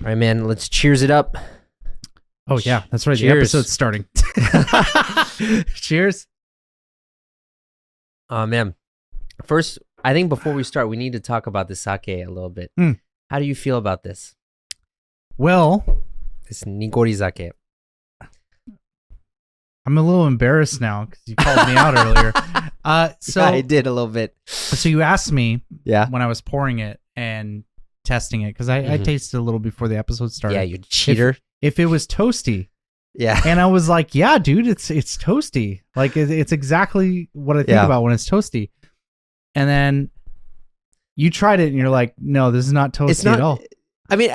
All right, man. Let's cheers it up. Oh yeah, that's right. Cheers. The episode's starting. Cheers. Oh man. First, I think before we start, we need to talk about the sake a little bit. How do you feel about this? Well, This nigori sake. I'm a little embarrassed now because you called me out earlier. So Yeah, I did a little bit. So you asked me Yeah. when I was pouring it and testing it because I tasted a little before the episode started. Yeah, you cheater. If it was toasty, Yeah. and I was like, yeah, dude, it's toasty. Like it's exactly what I think about when it's toasty. And then you tried it and you're like, no, this is not toasty It's not at all. I mean,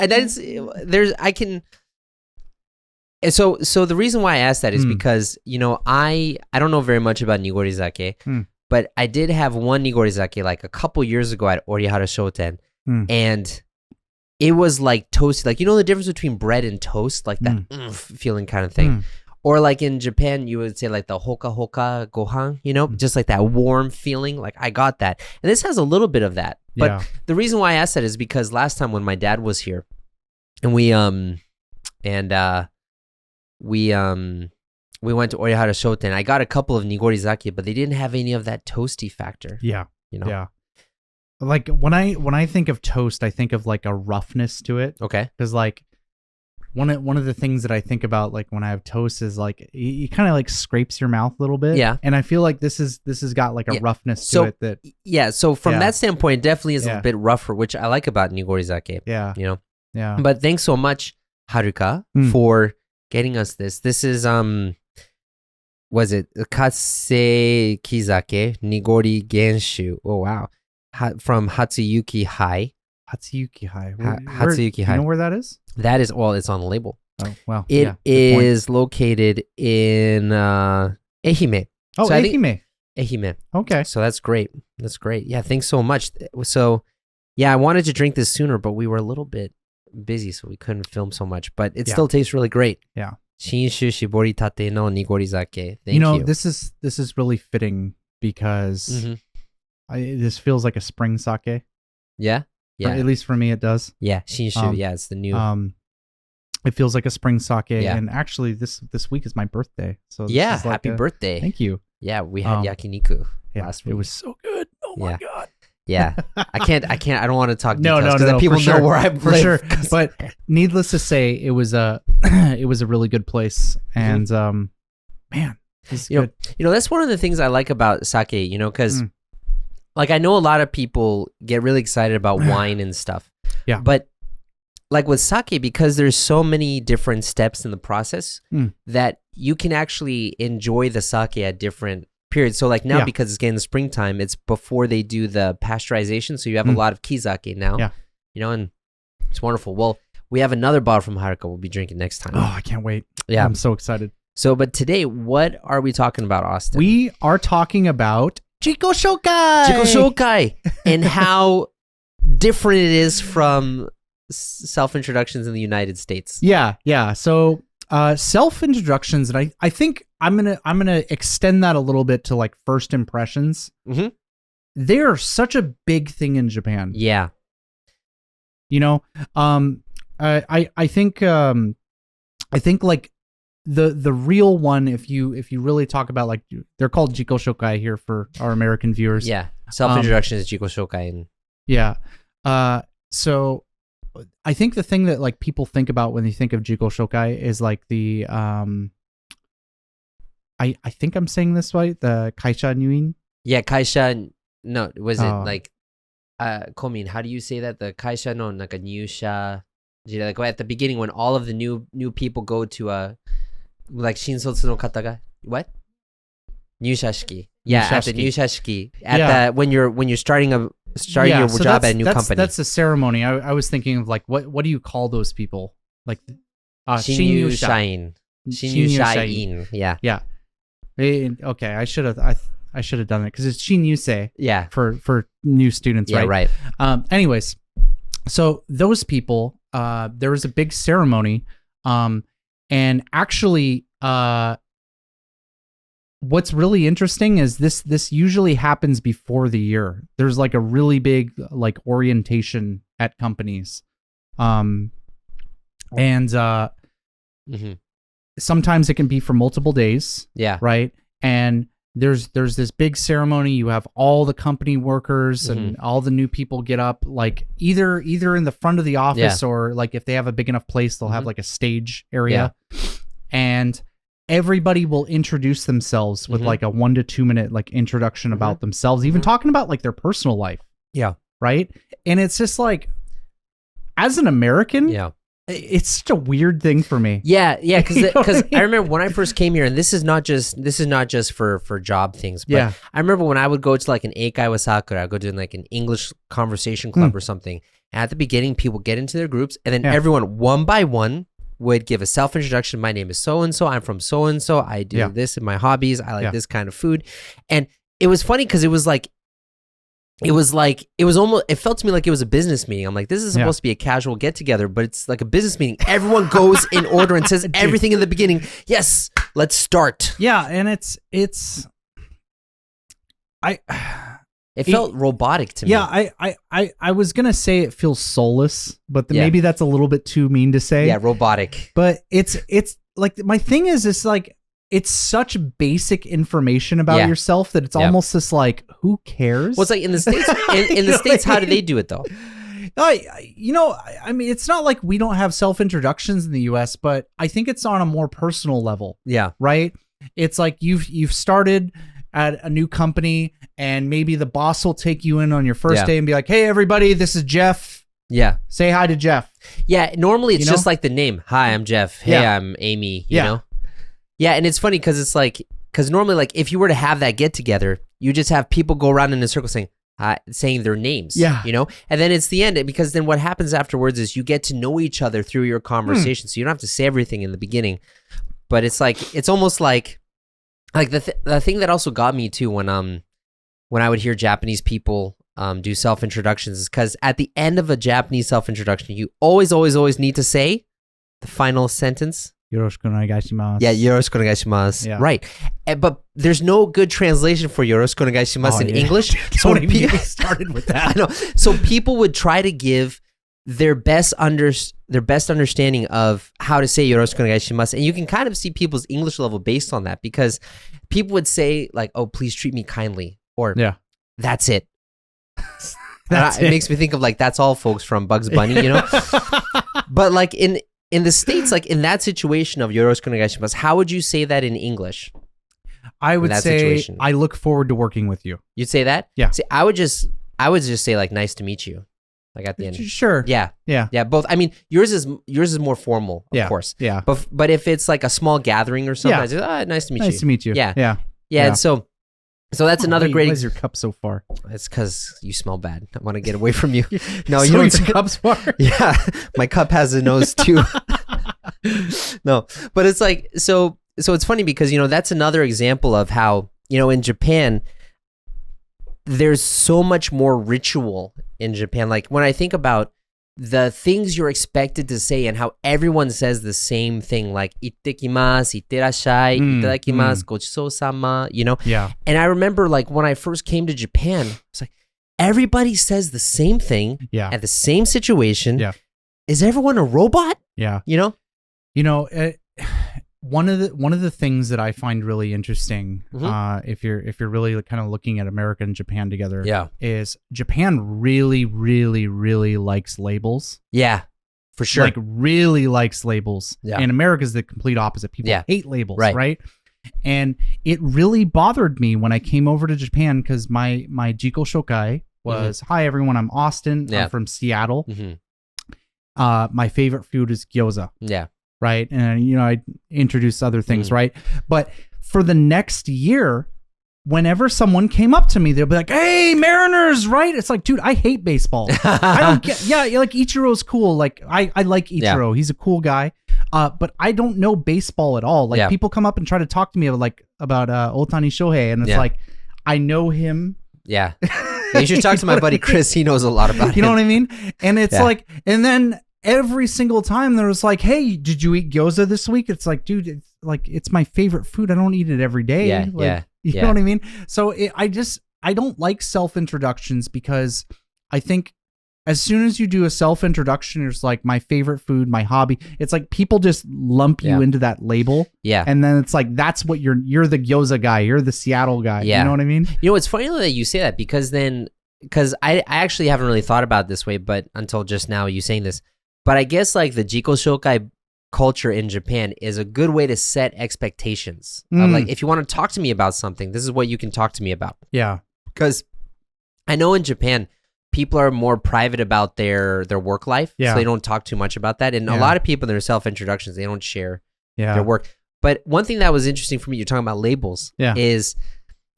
So the reason why I asked that is because, I don't know very much about nigori sake, but I did have one nigori sake like a couple years ago at Orihara Shoten, and it was like toasty, like, the difference between bread and toast, like that feeling kind of thing. Or like in Japan, you would say like the hoka hoka gohan, just like that warm feeling. Like I got that. And this has a little bit of that. But the reason why I asked that is because last time when my dad was here and we went to Orihara Shoten, I got a couple of nigori sake, but they didn't have any of that toasty factor. Yeah. Like when I think of toast, I think of like a roughness to it. Okay. Because like one of the things that I think about like when I have toast is like it kind of like scrapes your mouth a little bit. Yeah. And I feel like this has got like a roughness to it that. Yeah. So from that standpoint, it definitely is a bit rougher, which I like about nigori sake. Yeah. Yeah. But thanks so much, Haruka, for getting us this. This is was it Kase Kizake Nigori Genshu? Oh wow. From Hatsuyuki High. Hatsuyuki High. Hatsuyuki High. You know where that is? That is, well, it's on the label. Oh, wow. It is located in Ehime. Oh, so Ehime. Ehime. Okay. So that's great. That's great. Yeah, thanks so much. So, yeah, I wanted to drink this sooner, but we were a little bit busy, so we couldn't film so much. But it still tastes really great. Yeah. Shinshu shibori tate no nigori sake. Thank you. This is really fitting because this feels like a spring sake. Yeah. Yeah. At least for me, it does. Yeah. Shinshu. It's the new. It feels like a spring sake. Yeah. And actually, this week is my birthday. So this is like happy birthday. Thank you. Yeah, we had yakiniku last week. It was so good. Oh my God. Yeah. I don't want to talk no, details because people know where I live. For sure. But needless to say, it was a really good place. And man, it's good. That's one of the things I like about sake, because like I know a lot of people get really excited about wine and stuff. Yeah. But like with sake, because there's so many different steps in the process that you can actually enjoy the sake at different periods. So like now, because it's getting the springtime, it's before they do the pasteurization. So you have a lot of kizake now, and it's wonderful. Well, we have another bottle from Haruka we'll be drinking next time. Oh, I can't wait. Yeah. I'm so excited. So, but today, what are we talking about, Austin? We are talking about Jiko Shokai and how different it is from self-introductions in the United States. Yeah. So self-introductions, and I think I'm gonna extend that a little bit to like first impressions. They are such a big thing in Japan. Yeah. I think like the real one, if you really talk about like, they're called Jiko Shokai here for our American viewers. Yeah. Self-introduction is Jiko Shokai. And yeah. So I think the thing that like people think about when they think of Jiko Shokai is like the I think I'm saying this right, the kaisha nyuin. Yeah, kaisha. No, was it like komin? How do you say that? The kaisha no naka nyusha. Like at the beginning when all of the new people go to like shinsotsu no kata ga what? Nyusha shiki. Yeah, at the nyusha shiki. At the when you're starting your job at a new company. That's a ceremony. I was thinking of like what do you call those people? Like Shinyu Shain. Yeah. Okay, I should have done it because it's Shinyusei. Yeah. For new students, right? Yeah, right. Anyways, so those people, there was a big ceremony, and actually, what's really interesting is this usually happens before the year. There's like a really big like orientation at companies. And sometimes it can be for multiple days. Yeah. Right. And there's this big ceremony. You have all the company workers and all the new people get up, like either in the front of the office or like if they have a big enough place, they'll have like a stage area, and everybody will introduce themselves with like a 1 to 2 minute like introduction about themselves, even talking about like their personal life. Yeah. Right. And it's just like, as an American, it's such a weird thing for me. Yeah, because I remember when I first came here, and this is not just for job things, but I remember when I would go to like an Eikai wa Sakura, I'd go to like an English conversation club or something. And at the beginning, people get into their groups, and then everyone one by one would give a self-introduction. My name is so-and-so. I'm from so-and-so. I do this in my hobbies. I like this kind of food. And it was funny because it felt to me like it was a business meeting. I'm like, this is supposed to be a casual get together, but it's like a business meeting. Everyone goes in order and says everything in the beginning. Yes, let's start. Yeah, and it felt robotic to me. Yeah, I was gonna say it feels soulless, but maybe that's a little bit too mean to say. Yeah, robotic. But it's like, my thing is, it's like, it's such basic information about yourself that it's almost just like, who cares? Well, it's like in the States, in the States, how do they do it though? I mean, it's not like we don't have self-introductions in the US, but I think it's on a more personal level. Yeah. Right? It's like you've started at a new company, and maybe the boss will take you in on your first day and be like, hey, everybody, this is Jeff. Yeah. Say hi to Jeff. Yeah. Normally it's just like the name. Hi, I'm Jeff. Hey, I'm Amy. You know? Yeah, and it's funny because it's like, normally, like, if you were to have that get together, you just have people go around in a circle saying their names. Yeah, you know, and then it's the end, because then what happens afterwards is you get to know each other through your conversation, so you don't have to say everything in the beginning. But it's like, it's almost like the thing that also got me too when I would hear Japanese people do self introductions is because at the end of a Japanese self introduction, you always need to say the final sentence. Yoroshiku onegaishimasu. Yeah, yoroshiku onegaishimasu. Yeah. Right. But there's no good translation for yoroshiku onegaishimasu in English. So don't even get me started with that. I know. So people would try to give their best understanding of how to say yoroshiku onegaishimasu, and you can kind of see people's English level based on that, because people would say like, "Oh, please treat me kindly," or "That's it." It makes me think of like "That's all, folks" from Bugs Bunny, you know. But like in the States, like in that situation of yoroshiku onegaishimasu, how would you say that in English? I would say, I look forward to working with you. You'd say that? Yeah. See, I would just say like, nice to meet you. Like at the end. Sure. Yeah. Both. I mean, yours is more formal, of course. Yeah. But if it's like a small gathering or something, I just, nice to meet you. Nice to meet you. Yeah. And so that's another great. Why is your cup so far? It's because you smell bad. I want to get away from you. No, so you don't. Your cup's far. Yeah, my cup has a nose too. No, but it's like, so it's funny because, you know, that's another example of how, you know, in Japan, there's so much more ritual in Japan. Like when I think about the things you're expected to say and how everyone says the same thing, like ittekimasu, itterashai, itadakimasu, gochisou-sama, you know? Yeah. And I remember like when I first came to Japan, it's like everybody says the same thing at the same situation. Yeah. Is everyone a robot? Yeah. You know? You know, one of the things that I find really interesting, if you're really kind of looking at America and Japan together, is Japan really, really, really likes labels. Yeah, for sure. Like really likes labels. Yeah. And America's the complete opposite. People hate labels, right? And it really bothered me when I came over to Japan because my Jiko Shokai was, hi everyone, I'm Austin. I'm from Seattle. My favorite food is gyoza. Yeah. Right. And, you know, I introduced other things. Right. But for the next year, whenever someone came up to me, they'll be like, hey, Mariners. Right. It's like, dude, I hate baseball. I don't get. Yeah. Like Ichiro's cool. Like I like Ichiro. He's a cool guy. But I don't know baseball at all. Like people come up and try to talk to me about Ohtani Shohei. And it's like, I know him. Yeah. You should talk to my buddy Chris. He knows a lot about it. You know what I mean? And it's like, and then every single time there was like, hey, did you eat gyoza this week? It's like, dude, it's my favorite food. I don't eat it every day. You know what I mean? So I don't like self-introductions because I think as soon as you do a self-introduction, it's like my favorite food, my hobby. It's like people just lump you into that label. Yeah. And then it's like, that's what you're the gyoza guy. You're the Seattle guy. Yeah. You know what I mean? You know, it's funny that you say that because I actually haven't really thought about it this way, but until just now you saying this, but I guess like the Jiko Shokai culture in Japan is a good way to set expectations. Of like, if you want to talk to me about something, this is what you can talk to me about. Yeah. Because I know in Japan, people are more private about their work life, so they don't talk too much about that. And a lot of people in their self-introductions, they don't share their work. But one thing that was interesting for me, you're talking about labels, is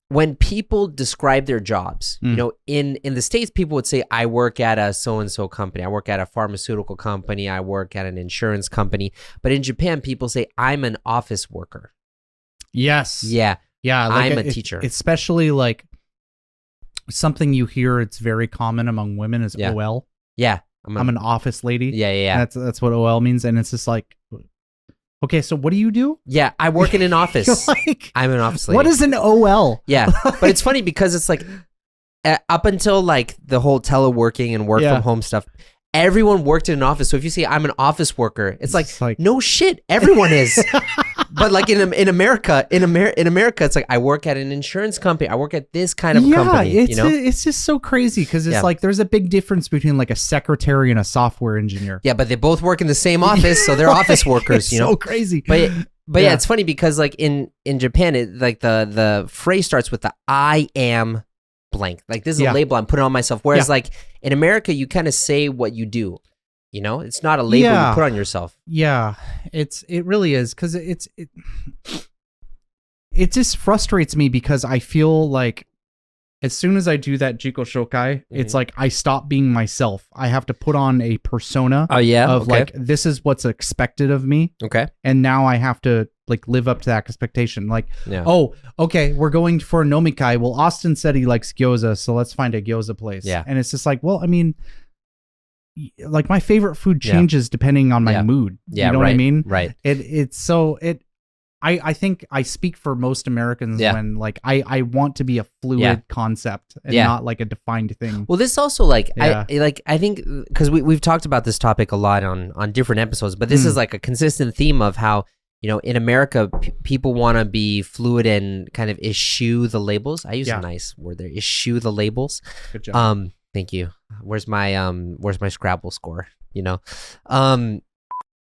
when people describe their jobs, you know, in the States, people would say, I work at a so-and-so company. I work at a pharmaceutical company. I work at an insurance company. But in Japan, people say, I'm an office worker. Yes. Yeah. Yeah. Like I'm a teacher. Especially like something you hear, it's very common among women is OL. Yeah. I'm an office lady. Yeah. That's what OL means. And it's just like, okay, so what do you do? Yeah, I work in an office. Like, I'm an office lady. What is an OL? Yeah, but it's funny because it's like up until like the whole teleworking and work from home stuff, everyone worked in an office. So if you say I'm an office worker, it's like no shit, everyone is. But like in America, it's like I work at an insurance company. I work at this kind of company. It's just so crazy because it's like there's a big difference between like a secretary and a software engineer. Yeah, but they both work in the same office, so they're office workers. You know, so crazy. But yeah, it's funny because like in Japan, it like the phrase starts with the I am blank. Like this is a label I'm putting on myself. Whereas like in America, you kind of say what you do. You know, it's not a label you put on yourself. Yeah, it really is because it just frustrates me because I feel like as soon as I do that Jiko Shokai, it's like I stop being myself. I have to put on a persona of like, this is what's expected of me. Okay. And now I have to like live up to that expectation. Like, oh, okay, we're going for a nomikai. Well, Austin said he likes gyoza, so let's find a gyoza place. Yeah. And it's just like, well, I mean, like my favorite food changes depending on my mood. Yeah, you know what I mean? Right. I think I speak for most Americans when like I want to be a fluid concept and not like a defined thing. Well, this also like I think because we've talked about this topic a lot on different episodes, but this is like a consistent theme of how, you know, in America people want to be fluid and kind of eschew the labels. I use a nice word there, eschew the labels. Good job. Thank you. Where's my Scrabble score? You know,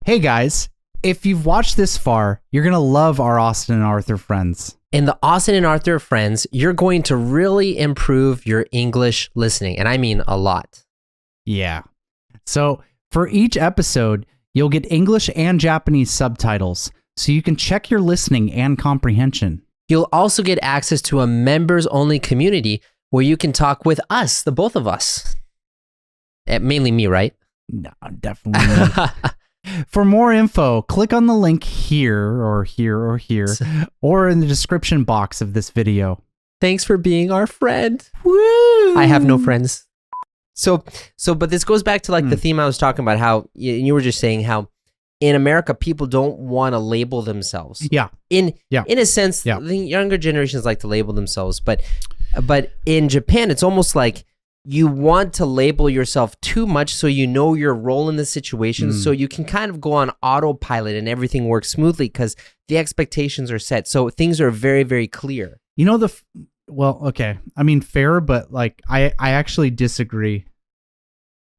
hey guys. If you've watched this far, you're going to love our Austin and Arthur friends. In the Austin and Arthur friends, you're going to really improve your English listening. And I mean a lot. Yeah. So for each episode, you'll get English and Japanese subtitles so you can check your listening and comprehension. You'll also get access to a members-only community where you can talk with us, the both of us. Mainly me, right? No, definitely not. For more info, click on the link here or here or here, or in the description box of this video. Thanks for being our friend. Woo! I have no friends. But this goes back to like the theme I was talking about, how you were just saying how in America, people don't want to label themselves. Yeah. In a sense, the younger generations like to label themselves, but in Japan, it's almost like you want to label yourself too much so you know your role in the situation, so you can kind of go on autopilot and everything works smoothly because the expectations are set. So things are very, very clear. You know, well, okay. I mean, fair, but like, I actually disagree.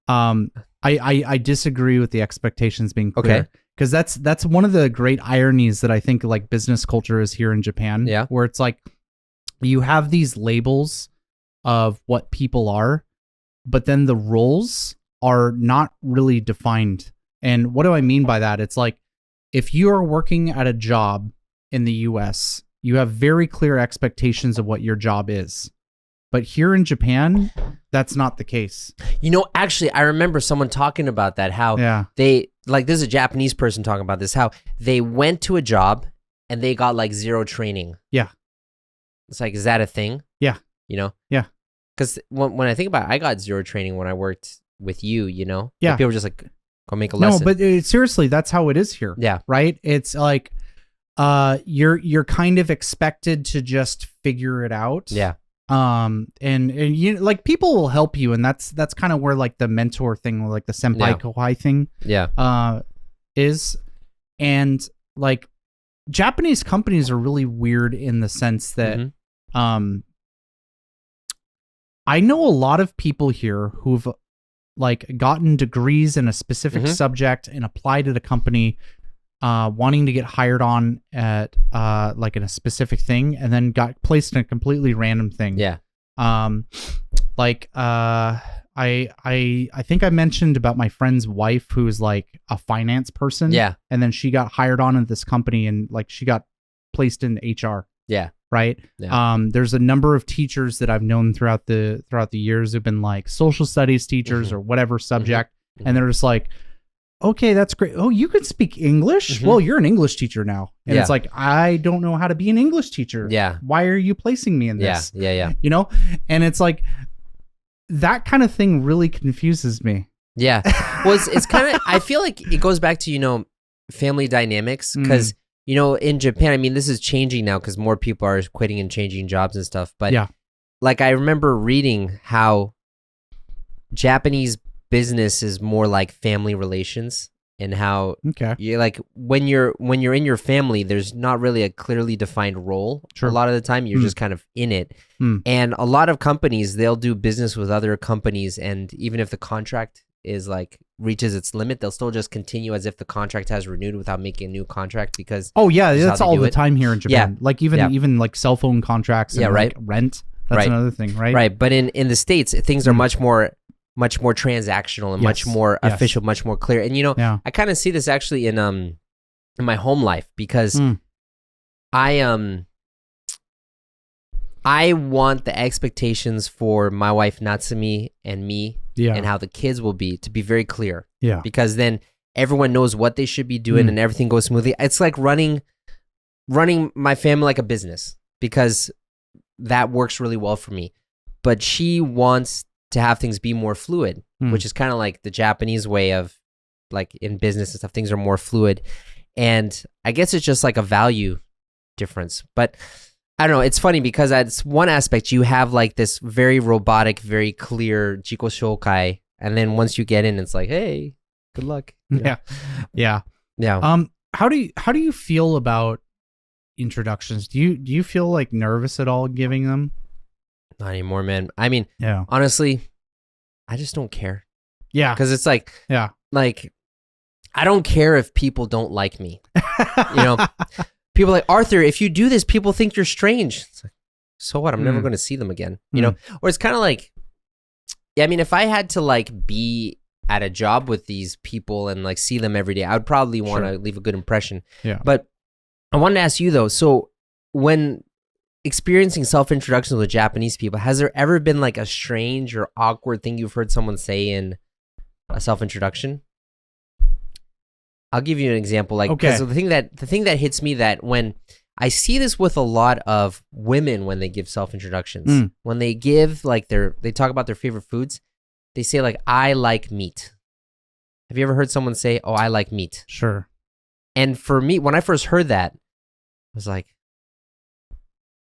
I disagree with the expectations being clear. Because that's one of the great ironies that I think like business culture is here in Japan. Yeah. Where it's like, you have these labels of what people are, but then the roles are not really defined. And what do I mean by that? It's like, if you are working at a job in the US, you have very clear expectations of what your job is. But here in Japan, that's not the case. You know, actually, I remember someone talking about that, how they, like, there's a Japanese person talking about this, how they went to a job and they got like zero training. Yeah. It's like, is that a thing? Yeah. You know? Yeah. Because when I think about it, I got zero training when I worked with you, you know? Yeah. Like people were just like, go make a lesson. No, but seriously, that's how it is here. Yeah. Right? It's like, you're kind of expected to just figure it out. Yeah. And you like people will help you, and that's kind of where like the mentor thing, like the senpai kohai thing, is. And like Japanese companies are really weird in the sense that I know a lot of people here who've like gotten degrees in a specific subject and applied at a company wanting to get hired on at like in a specific thing, and then got placed in a completely random thing. I think I mentioned about my friend's wife who's like a finance person. And then she got hired on at this company and like she got placed in HR. Right. There's a number of teachers that I've known throughout the years who've been like social studies teachers or whatever subject, and they're just like, okay, that's great. Oh, you can speak English? Well, you're an English teacher now. And it's like, I don't know how to be an English teacher. Why are you placing me in this? You know? And it's like, that kind of thing really confuses me. Well, it's kind of, I feel like it goes back to, you know, family dynamics. Because, you know, in Japan, I mean, this is changing now because more people are quitting and changing jobs and stuff. But like, I remember reading how Japanese business is more like family relations, and how you like when you're in your family, there's not really a clearly defined role. A lot of the time you're just kind of in it. And a lot of companies, they'll do business with other companies, and even if the contract is like reaches its limit, they'll still just continue as if the contract has renewed without making a new contract, because that's all the time here in Japan. Like even like cell phone contracts and like rent, that's another thing, right? But in the States, things are much more transactional and much more official, much more clear. And, you know, I kind of see this actually in my home life, because I want the expectations for my wife Natsumi and me and how the kids will be to be very clear. Because then everyone knows what they should be doing and everything goes smoothly. It's like running my family like a business, because that works really well for me. But she wants to have things be more fluid, which is kind of like the Japanese way of, like, in business and stuff, things are more fluid. And I guess it's just like a value difference. But I don't know, it's funny because it's one aspect, you have like this very robotic, very clear jiko shokai, and then once you get in, it's like, hey, good luck. You know? How do you feel about introductions? Do you feel like nervous at all giving them? Not anymore, man. I mean, honestly, I just don't care. Because it's like, like, I don't care if people don't like me. You know, people are like, Arthur, if you do this, people think you're strange. It's like, so what? I'm never going to see them again. You know, or it's kind of like, I mean, if I had to like be at a job with these people and like see them every day, I would probably want to leave a good impression. But I wanted to ask you though, so when experiencing self-introductions with Japanese people, has there ever been like a strange or awkward thing you've heard someone say in a self-introduction? I'll give you an example. Like, because the thing that hits me, that when I see this with a lot of women when they give self-introductions, when they give like they talk about their favorite foods, they say like, I like meat. Have you ever heard someone say, oh, I like meat? Sure. And for me, when I first heard that, I was like,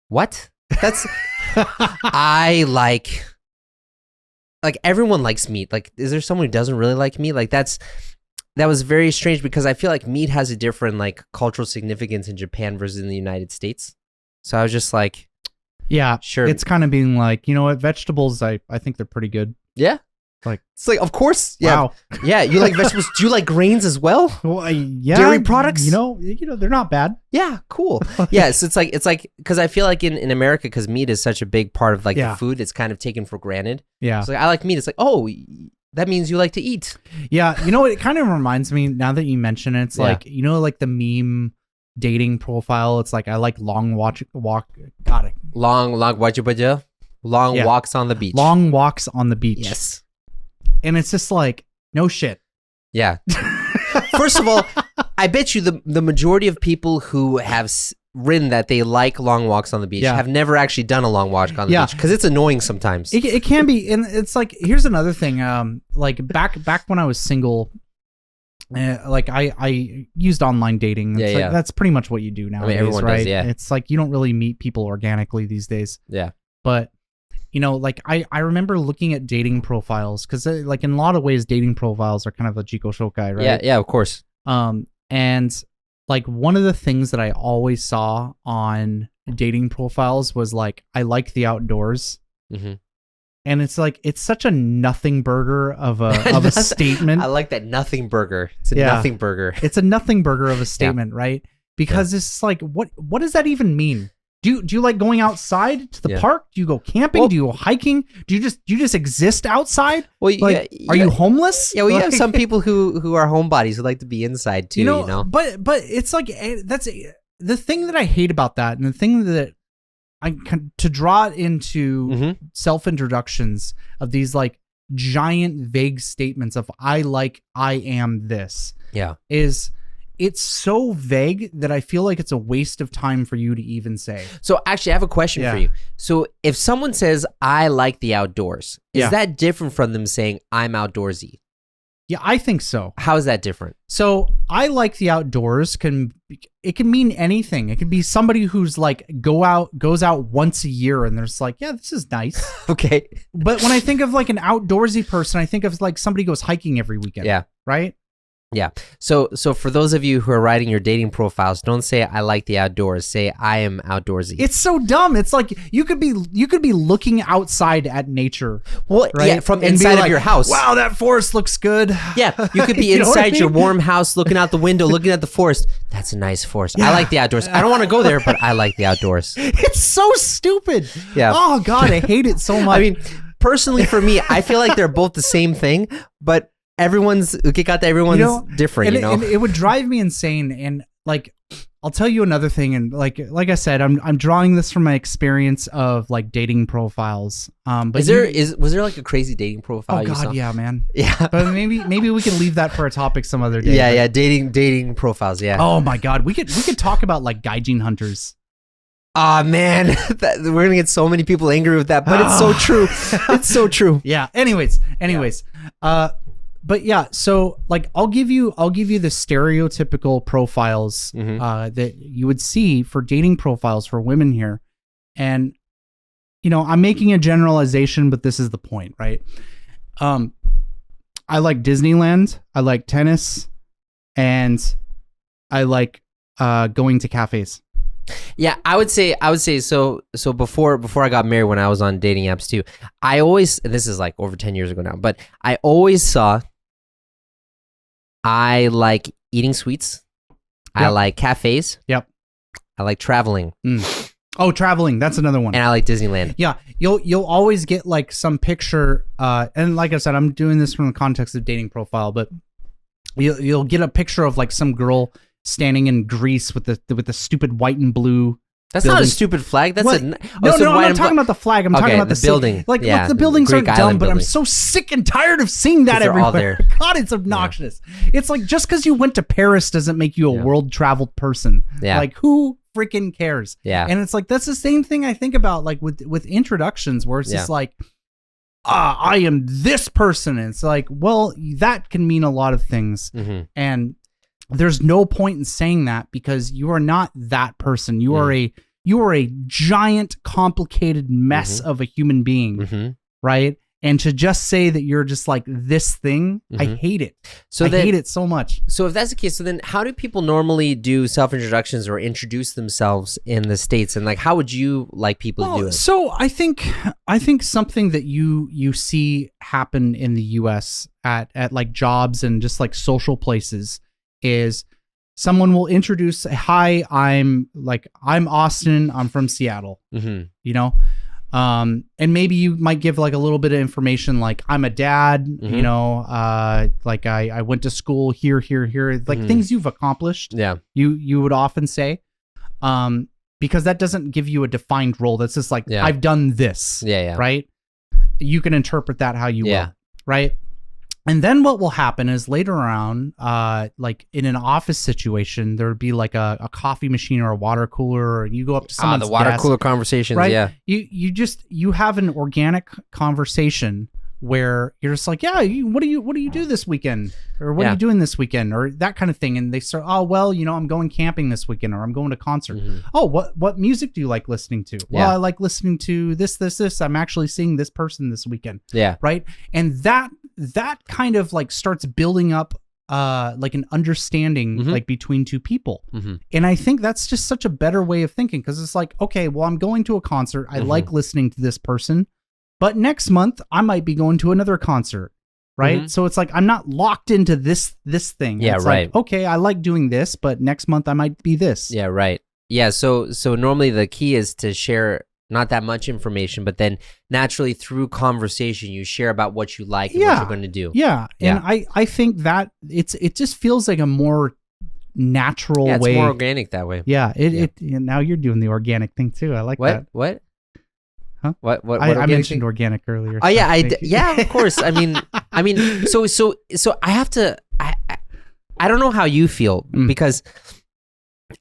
what? That's I like everyone likes meat. Like, is there someone who doesn't really like meat? Like, that was very strange, because I feel like meat has a different like cultural significance in Japan versus in the United States. So I was just like, sure. It's kind of being like, you know what, vegetables, I think they're pretty good. Like, it's like, of course, wow. You like vegetables. Do you like grains as well? Well, dairy products. You know, they're not bad. Yeah, cool. Yeah, so it's like because I feel like in America, because meat is such a big part of like the food, it's kind of taken for granted. It's like, I like meat. It's like, oh, that means you like to eat. Yeah, you know what? It kind of reminds me, now that you mention it, it's like, you know, like the meme dating profile. It's like, I like long walks on the beach. Long walks on the beach. Yes. And it's just like, no shit. Yeah. First of all, I bet you the majority of people who have written that they like long walks on the beach have never actually done a long walk on the beach, because it's annoying sometimes. It can be. And it's like, here's another thing. Like back when I was single, like I used online dating. It's like, that's pretty much what you do nowadays, everyone right? Does, It's like, you don't really meet people organically these days. Yeah. But you know, like I remember looking at dating profiles because like in a lot of ways dating profiles are kind of a Jiko Shokai, right? Yeah, of course. And like one of the things that I always saw on dating profiles was like, I like the outdoors. Mm-hmm. And it's like, it's such a nothing burger of a statement. I like that nothing burger. It's a nothing burger. It's a nothing burger of a statement, right? Because it's like, what does that even mean? Do you like going outside to the park? Do you go camping? Well, do you go hiking? Do you just exist outside? Well, like, are you homeless? Yeah, well, you have some people who are homebodies who like to be inside too. You know? But it's like that's the thing that I hate about that, and the thing that to draw it into self introductions of these like giant vague statements of I am this. Yeah, it's so vague that I feel like it's a waste of time for you to even say. So actually, I have a question for you. So if someone says, I like the outdoors, is that different from them saying, I'm outdoorsy? Yeah, I think so. How is that different? So I like the outdoors it can mean anything. It can be somebody who's like goes out once a year and there's like, yeah, this is nice. Okay. But when I think of like an outdoorsy person, I think of like somebody goes hiking every weekend. Yeah. Right? Yeah. So for those of you who are writing your dating profiles, don't say I like the outdoors. Say I am outdoorsy. It's so dumb. It's like you could be looking outside at nature. Well, right? Yeah, from inside of your house. Wow, that forest looks good. Yeah, you could be inside your warm house, looking out the window, looking at the forest. That's a nice forest. Yeah. I like the outdoors. I don't want to go there, but I like the outdoors. It's so stupid. Yeah. Oh God, I hate it so much. I mean, personally, for me, I feel like they're both the same thing, but everyone's different, and it would drive me insane. And like, I'll tell you another thing. And like I said, I'm drawing this from my experience of like dating profiles. But was there like a crazy dating profile? Oh God, you saw? Yeah, man. Yeah, but maybe we can leave that for a topic some other day. Yeah, dating profiles. Yeah. Oh my God, we could talk about like gaijin hunters. Ah, man, we're gonna get so many people angry with that, but it's so true. It's so true. Yeah. Anyways. But yeah, so like I'll give you the stereotypical profiles that you would see for dating profiles for women here. And you know, I'm making a generalization, but this is the point, right? I like Disneyland, I like tennis, and I like going to cafes. Yeah, I would say so before I got married, when I was on dating apps too, I always, this is like over 10 years ago now, but I always saw I like eating sweets. Yep. I like cafes. Yep. I like traveling. Oh, traveling. That's another one. And I like Disneyland. Yeah. You'll always get like some picture. And like I said, I'm doing this from the context of dating profile, but you'll get a picture of like some girl standing in Greece with the stupid white and blue. That's building. Not a stupid flag. That's no, I'm not talking about the flag. I'm talking about the building. Like, look, the buildings aren't dumb, but I'm so sick and tired of seeing that everywhere. God, it's obnoxious. Yeah. It's like, just because you went to Paris doesn't make you a world-traveled person. Yeah. Like, who freaking cares? Yeah. And it's like, that's the same thing I think about, like, with introductions, where it's just like, I am this person. And it's like, well, that can mean a lot of things. Mm-hmm. And there's no point in saying that, because you are not that person. You are a giant, complicated mess of a human being, right? And to just say that you're just like this thing, I hate it. I hate it so much. So if that's the case, so then how do people normally do self-introductions or introduce themselves in the States? And like, how would you like people to do it? So I think something that you see happen in the US at like jobs and just like social places is someone will introduce, hi, I'm Austin, I'm from Seattle, you know? And maybe you might give like a little bit of information, like I'm a dad, you know, like I went to school here, like things you've accomplished. Yeah. You would often say, because that doesn't give you a defined role. That's just like, I've done this. Yeah. Right. You can interpret that how you will. Right. And then what will happen is later on, like in an office situation, there would be like a coffee machine or a water cooler, and you go up to someone's the water desk, cooler conversations, right? You have an organic conversation where you're just like, yeah, what do you do this weekend, or what are you doing this weekend, or that kind of thing, and they start, oh well, I'm going camping this weekend, or I'm going to concert. Oh, what music do you like listening to? Well, I like listening to this. I'm actually seeing this person this weekend. Yeah. Right. And that kind of like starts building up like an understanding like between two people. And I think that's just such a better way of thinking, because it's like, okay, well, I'm going to a concert. I like listening to this person, but next month I might be going to another concert. Right. So it's like, I'm not locked into this thing. Yeah. It's right. Like, okay, I like doing this, but next month I might be this. Yeah. Right. Yeah. So normally the key is to share not that much information, but then naturally through conversation, you share about what you like and what you're going to do. Yeah. And I think that it just feels like a more natural way. It's more organic that way. Yeah. Now you're doing the organic thing too. I like that. What? Huh? What I mentioned organic earlier. Oh yeah, yeah, of course. I mean, so I have to. I don't know how you feel, because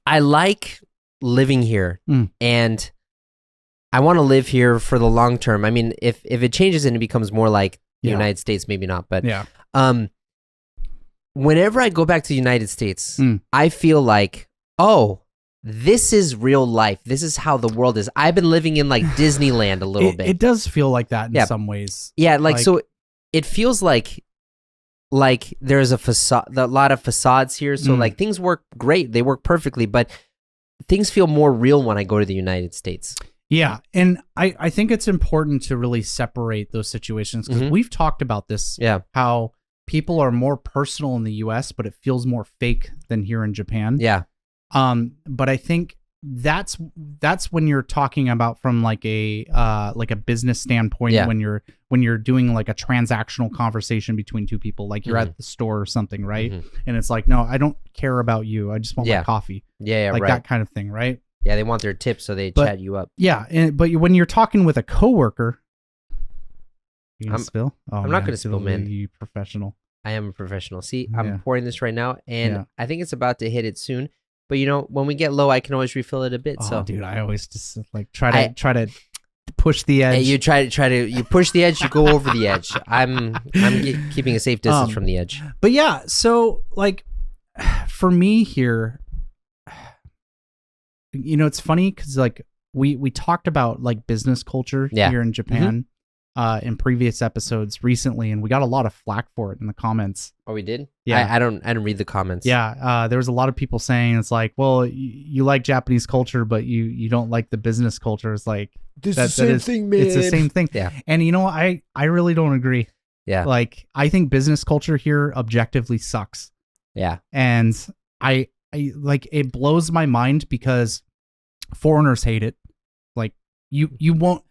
I like living here, and I want to live here for the long term. I mean, if it changes and it becomes more like the United States, maybe not. But whenever I go back to the United States, I feel like, oh, this is real life. This is how the world is. I've been living in like Disneyland a little bit. It does feel like that in some ways. Yeah, like so it feels like there's a lot of facades here. So like things work great. They work perfectly, but things feel more real when I go to the United States. Yeah. And I think it's important to really separate those situations, because we've talked about this. Yeah. How people are more personal in the US, but it feels more fake than here in Japan. Yeah. But I think that's when you're talking about from like a business standpoint, when you're doing like a transactional conversation between two people, like you're at the store or something, right? And it's like, no, I don't care about you. I just want my coffee. Yeah, like right. that kind of thing, right? Yeah, they want their tips, so they chat you up. Yeah, but when you're talking with a coworker, you gonna spill? Oh, I'm not gonna spill, man. You professional. I am a professional. See, I'm pouring this right now, and I think it's about to hit it soon. But when we get low, I can always refill it a bit. Oh, dude, I always just like try to push the edge. You you push the edge, you go over the edge. I'm keeping a safe distance from the edge. But yeah, so like for me here, it's funny because like we talked about like business culture here in Japan in previous episodes recently, and we got a lot of flack for it in the comments. Oh, we did? Yeah. I didn't read the comments. Yeah. There was a lot of people saying it's like, well, you like Japanese culture, but you don't like the business culture. It's like, this is the same thing, man. It's the same thing. Yeah. And I really don't agree. Yeah. Like, I think business culture here objectively sucks. Yeah. And I like, it blows my mind because foreigners hate it. Like you won't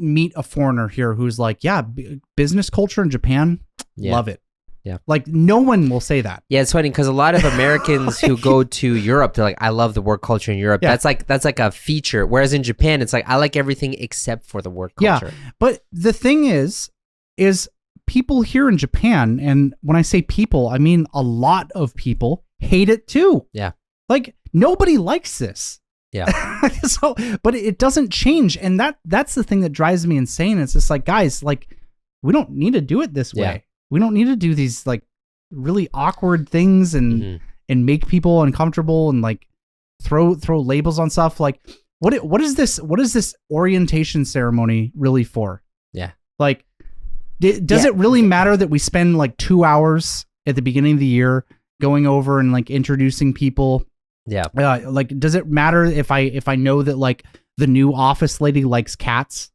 meet a foreigner here who's like, yeah, business culture in Japan, love it. Yeah. Like no one will say that. Yeah, it's funny because a lot of Americans who go to Europe, they're like, I love the work culture in Europe. Yeah. That's like a feature. Whereas in Japan, it's like, I like everything except for the work culture. Yeah. But the thing is people here in Japan, and when I say people, I mean a lot of people hate it too. Yeah. Like nobody likes this. Yeah. So, but it doesn't change. And that's the thing that drives me insane. It's just like, guys, like we don't need to do it this way. Yeah. We don't need to do these like really awkward things and make people uncomfortable and like throw labels on stuff. Like what is this orientation ceremony really for? Yeah. Like, does it really matter that we spend like 2 hours at the beginning of the year going over and like introducing people? Yeah. Like, does it matter if I know that like the new office lady likes cats?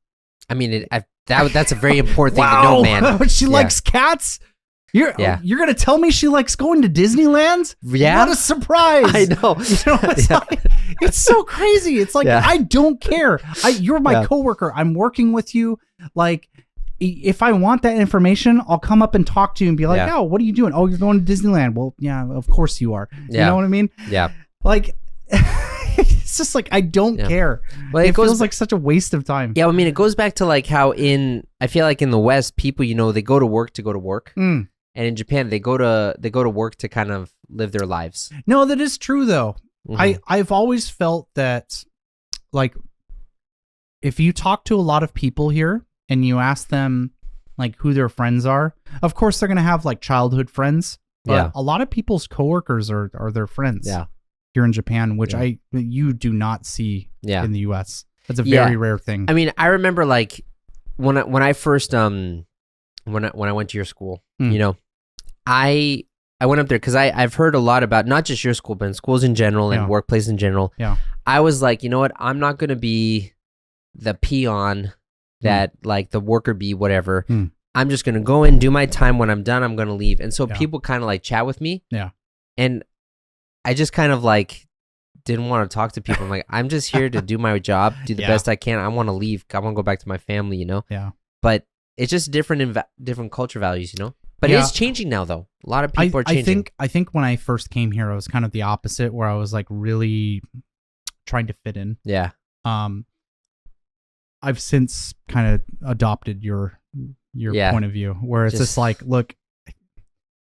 I mean, that's a very important thing to know, man. She likes cats. You're gonna tell me she likes going to Disneyland? Yeah. What a surprise! I know. It's so crazy. It's like I don't care. You're my coworker. I'm working with you. Like, if I want that information, I'll come up and talk to you and be like, "Oh, what are you doing? Oh, you're going to Disneyland. Well, yeah, of course you are. You know what I mean? Yeah. Like, it's just like I don't care. Well, it feels like such a waste of time. Yeah, I mean, it goes back to like how I feel like in the West, people, they go to work to go to work, and in Japan, they go to work to kind of live their lives. No, that is true though. I've always felt that, like, if you talk to a lot of people here, and you ask them like who their friends are, of course they're going to have like childhood friends, but a lot of people's coworkers are their friends here in Japan, which you do not see in the US. That's a very rare thing. I mean, I remember like when I first when I went to your school, you know, I went up there because I've heard a lot about not just your school, but in schools in general and workplace in general. Yeah. I was like, you know what? I'm not going to be the peon that like the worker bee, whatever. I'm just going to go in, do my time. When I'm done, I'm going to leave. And so people kind of like chat with me. Yeah. And I just kind of like didn't want to talk to people. I'm like, I'm just here to do my job, do the best I can. I want to leave. I want to go back to my family, you know? Yeah. But it's just different different culture values, you know? But it's changing now, though. A lot of people are changing. I think when I first came here, I was kind of the opposite, where I was like really trying to fit in. Yeah. I've since kind of adopted your point of view, where it's just like, look,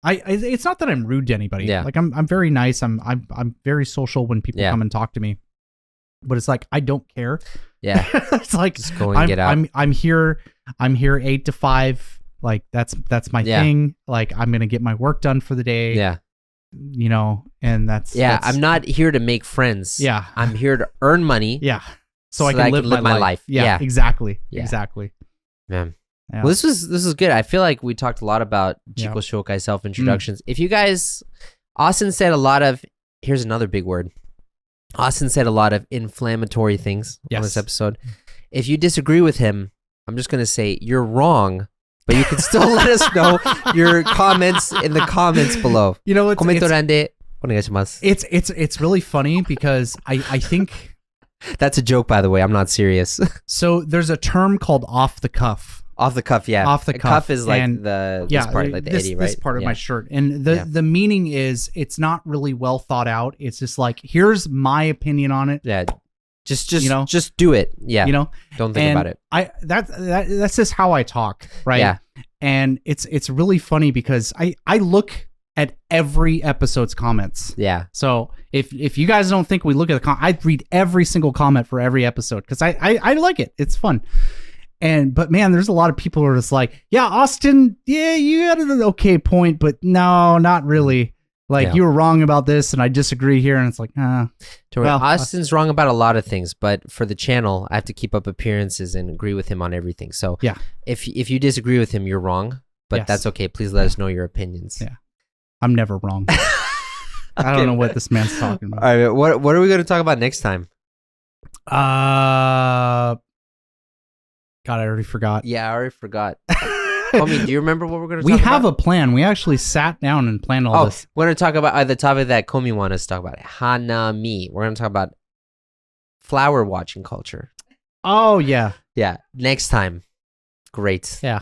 it's not that I'm rude to anybody. Yeah. Like I'm very nice. I'm very social when people come and talk to me. But it's like I don't care. Yeah. It's like just go and get out. I'm here 8 to 5. Like that's my thing. Like I'm gonna get my work done for the day. Yeah. You know, and that's I'm not here to make friends. Yeah. I'm here to earn money. Yeah. So I can live my life. Yeah. Exactly. Yeah. Exactly. Man. Yeah. Well, this is good. I feel like we talked a lot about Jiko Shokai self-introductions. If you guys, Austin said a lot of, here's another big word. Austin said a lot of inflammatory things on this episode. If you disagree with him, I'm just going to say you're wrong, but you can still let us know your comments in the comments below. You know, it's really funny because I think that's a joke, by the way. I'm not serious. So there's a term called off the cuff. Off the cuff, yeah. Off the cuff is like this part, like the eddy, right? This part of my shirt. And the meaning is it's not really well thought out. It's just like, here's my opinion on it. Yeah. Just you know, just do it. Yeah. You know? Don't think about it. That's just how I talk, right? Yeah. And it's really funny because I look at every episode's comments. Yeah. So if you guys don't think we look at the I read every single comment for every episode because I like it. It's fun. But man, there's a lot of people who are just like, yeah, Austin, yeah, you had an okay point, but no, not really. Like you were wrong about this, and I disagree here. And it's like, Austin's wrong about a lot of things, but for the channel, I have to keep up appearances and agree with him on everything. So yeah, if you disagree with him, you're wrong, but that's okay. Please let us know your opinions. Yeah, I'm never wrong. I don't know what this man's talking about. All right, what are we going to talk about next time? God, I already forgot. Yeah, I already forgot. Homie, do you remember what we're going to talk about? We have a plan. We actually sat down and planned all this. We're going to talk about the topic that Komi wanted us to talk about. Hanami. We're going to talk about flower watching culture. Oh, yeah. Yeah, next time. Great. Yeah.